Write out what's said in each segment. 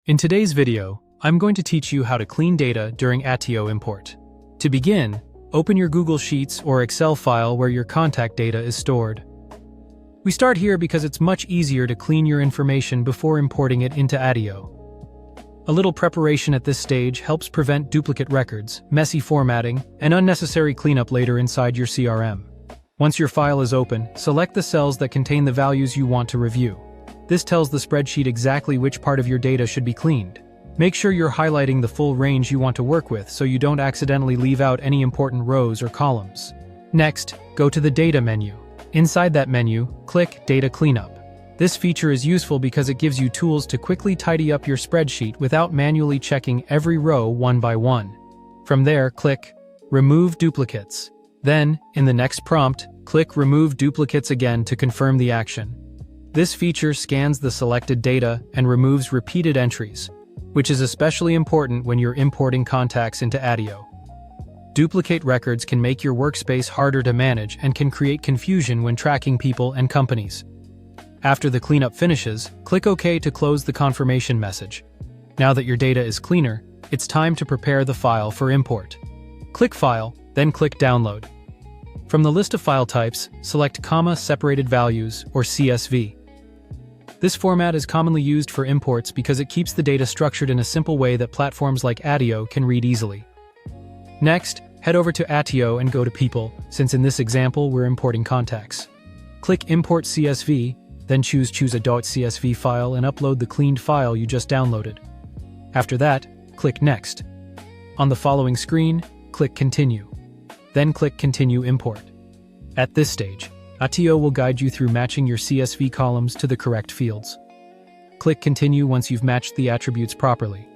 In today's video, I'm going to teach you how to clean data during Attio import. To begin, open your Google Sheets or Excel file where your contact data is stored. We start here because it's much easier to clean your information before importing it into Attio. A little preparation at this stage helps prevent duplicate records, messy formatting, and unnecessary cleanup later inside your CRM. Once your file is open, select the cells that contain the values you want to review. This tells the spreadsheet exactly which part of your data should be cleaned. Make sure you're highlighting the full range you want to work with so you don't accidentally leave out any important rows or columns. Next, go to the Data menu. Inside that menu, click Data Cleanup. This feature is useful because it gives you tools to quickly tidy up your spreadsheet without manually checking every row one by one. From there, click Remove Duplicates. Then, in the next prompt, click Remove Duplicates again to confirm the action. This feature scans the selected data and removes repeated entries, which is especially important when you're importing contacts into Attio. Duplicate records can make your workspace harder to manage and can create confusion when tracking people and companies. After the cleanup finishes, click OK to close the confirmation message. Now that your data is cleaner, it's time to prepare the file for import. Click File, then click Download. From the list of file types, select comma-separated values, or CSV. This format is commonly used for imports because it keeps the data structured in a simple way that platforms like Attio can read easily. Next, head over to Attio and go to People, since in this example we're importing contacts. Click Import CSV, then choose a .csv file and upload the cleaned file you just downloaded. After that, click Next. On the following screen, click Continue. Then click Continue Import. At this stage, Attio will guide you through matching your CSV columns to the correct fields. Click Continue once you've matched the attributes properly.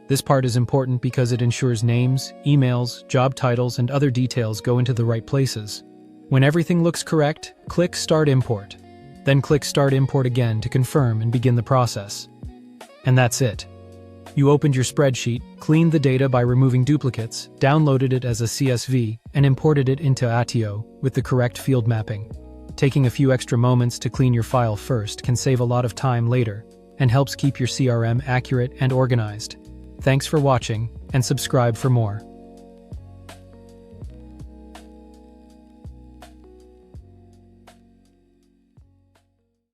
This part is important because it ensures names, emails, job titles, and other details go into the right places. When everything looks correct, click Start Import. Then click Start Import again to confirm and begin the process. And that's it. You opened your spreadsheet, cleaned the data by removing duplicates, downloaded it as a CSV, and imported it into Attio with the correct field mapping. Taking a few extra moments to clean your file first can save a lot of time later and helps keep your CRM accurate and organized. Thanks for watching, and subscribe for more.